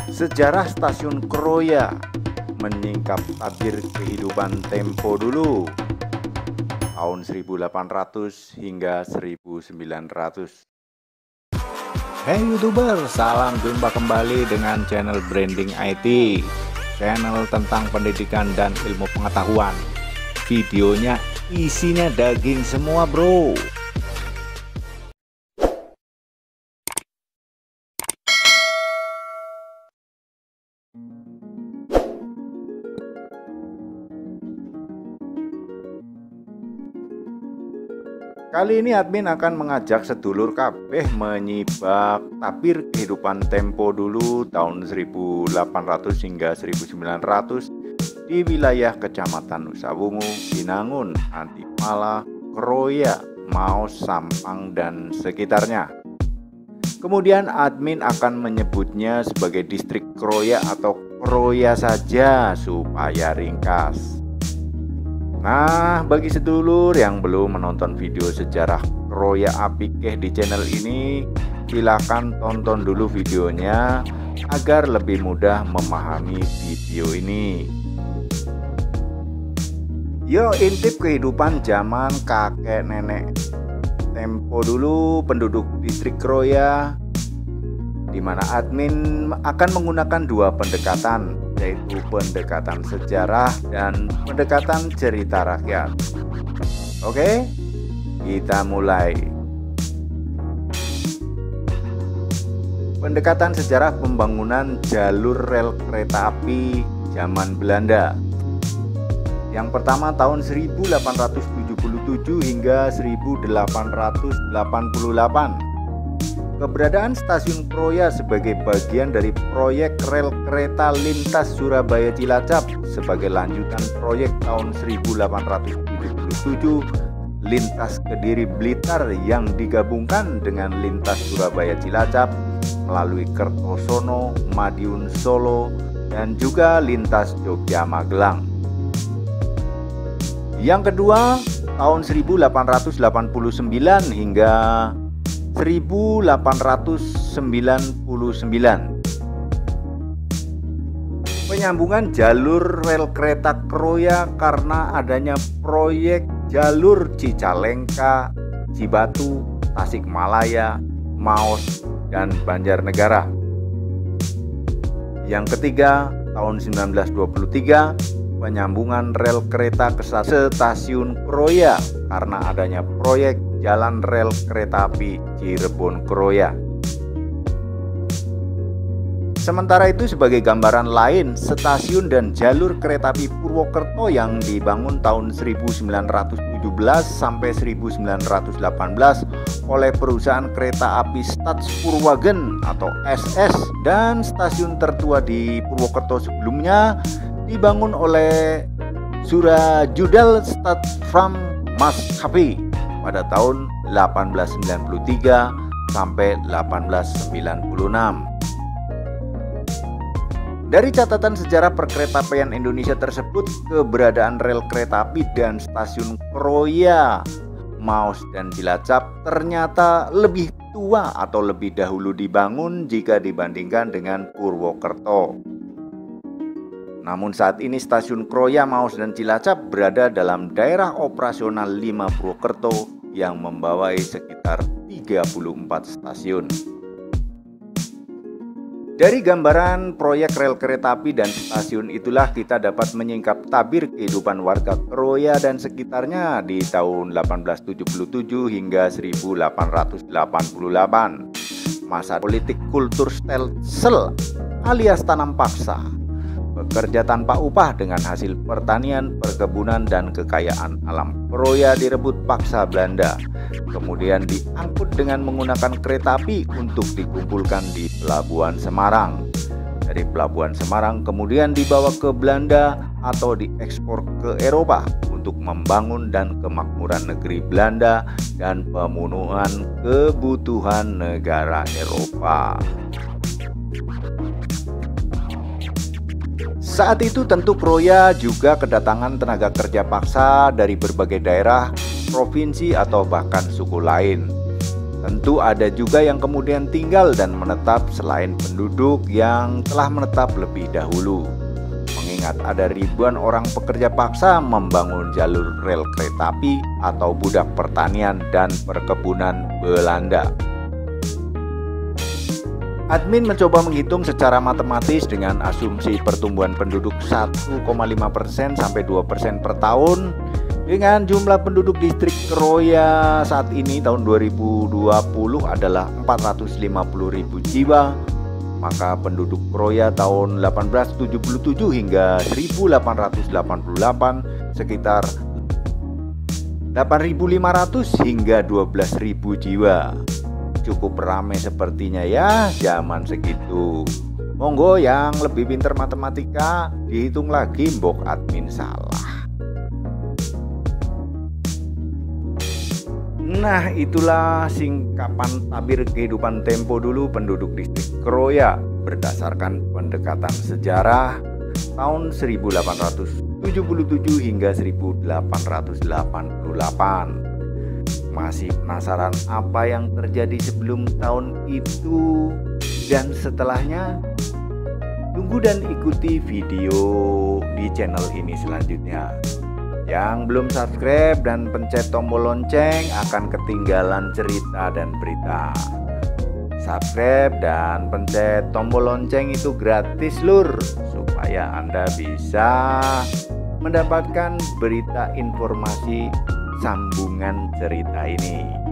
Sejarah Stasiun Kroya menyingkap tabir kehidupan Tempo dulu tahun 1800 hingga 1900. Hey YouTuber, salam jumpa kembali dengan channel Branding IT, channel tentang pendidikan dan ilmu pengetahuan. Videonya isinya daging semua bro. Kali ini admin akan mengajak sedulur kabeh menyibak tabir kehidupan Tempo dulu tahun 1800 hingga 1900 di wilayah Kecamatan Nusawungu, Binangun, Antipala, Kroya, Maos, Sampang, dan sekitarnya. Kemudian admin akan menyebutnya sebagai distrik Kroya atau Kroya saja supaya ringkas. Nah, bagi sedulur yang belum menonton video sejarah Kroya Apikeh di channel ini, silahkan tonton dulu videonya agar lebih mudah memahami video ini. Yo, intip kehidupan zaman kakek nenek Tempo dulu penduduk distrik Kroya, di mana admin akan menggunakan dua pendekatan, yaitu pendekatan sejarah dan pendekatan cerita rakyat. Oke, kita mulai. Pendekatan sejarah pembangunan jalur rel kereta api zaman Belanda. Yang pertama tahun 1877 hingga 1888. Keberadaan Stasiun Kroya sebagai bagian dari proyek rel kereta lintas Surabaya Cilacap sebagai lanjutan proyek tahun 1877 lintas Kediri Blitar yang digabungkan dengan lintas Surabaya Cilacap melalui Kertosono, Madiun Solo, dan juga lintas Jogja Magelang. Yang kedua tahun 1889 hingga 1899. Penyambungan jalur rel kereta Kroya karena adanya proyek jalur Cicalengka, Cibatu, Tasikmalaya, Maos, dan Banjarnegara. Yang ketiga tahun 1923, penyambungan rel kereta ke Stasiun Kroya karena adanya proyek jalan rel kereta api Cirebon Kroya. Sementara itu, sebagai gambaran lain, stasiun dan jalur kereta api Purwokerto yang dibangun tahun 1917 sampai 1918 oleh perusahaan kereta api Stadspurwagen atau SS, dan stasiun tertua di Purwokerto sebelumnya dibangun oleh Surajudel Stadfram Maskapai pada tahun 1893 sampai 1896. Dari catatan sejarah perkeretaapian Indonesia tersebut, keberadaan rel kereta api dan stasiun Kroya, Maos, dan Cilacap ternyata lebih tua atau lebih dahulu dibangun jika dibandingkan dengan Purwokerto. Namun saat ini stasiun Kroya, Maos, dan Cilacap berada dalam daerah operasional 5 Purwokerto yang membawai sekitar 34 stasiun. Dari gambaran proyek rel kereta api dan stasiun itulah kita dapat menyingkap tabir kehidupan warga Kroya dan sekitarnya di tahun 1877 hingga 1888. Masa politik kultur stelsel alias tanam paksa, bekerja tanpa upah dengan hasil pertanian, perkebunan, dan kekayaan alam Kroya direbut paksa Belanda. Kemudian diangkut dengan menggunakan kereta api untuk dikumpulkan di Pelabuhan Semarang. Dari Pelabuhan Semarang kemudian dibawa ke Belanda atau diekspor ke Eropa untuk membangun dan kemakmuran negeri Belanda dan pemenuhan kebutuhan negara Eropa. Saat itu tentu Kroya juga kedatangan tenaga kerja paksa dari berbagai daerah, provinsi, atau bahkan suku lain. Tentu ada juga yang kemudian tinggal dan menetap selain penduduk yang telah menetap lebih dahulu. Mengingat ada ribuan orang pekerja paksa membangun jalur rel kereta api atau budak pertanian dan perkebunan Belanda. Admin mencoba menghitung secara matematis dengan asumsi pertumbuhan penduduk 1,5% sampai 2% per tahun. Dengan jumlah penduduk distrik Kroya saat ini tahun 2020 adalah 450.000 jiwa, maka penduduk Kroya tahun 1877 hingga 1888 sekitar 8.500 hingga 12.000 jiwa. Cukup ramai sepertinya ya zaman segitu. Monggo yang lebih pintar matematika dihitung lagi, mbok admin salah. Nah, itulah singkapan tabir kehidupan tempo dulu penduduk distrik Kroya berdasarkan pendekatan sejarah tahun 1877 hingga 1888. Masih penasaran apa yang terjadi sebelum tahun itu dan setelahnya? Tunggu dan ikuti video di channel ini selanjutnya. Yang belum subscribe dan pencet tombol lonceng akan ketinggalan cerita dan berita. Subscribe dan pencet tombol lonceng itu gratis lur, supaya Anda bisa mendapatkan berita informasi sambungan cerita ini.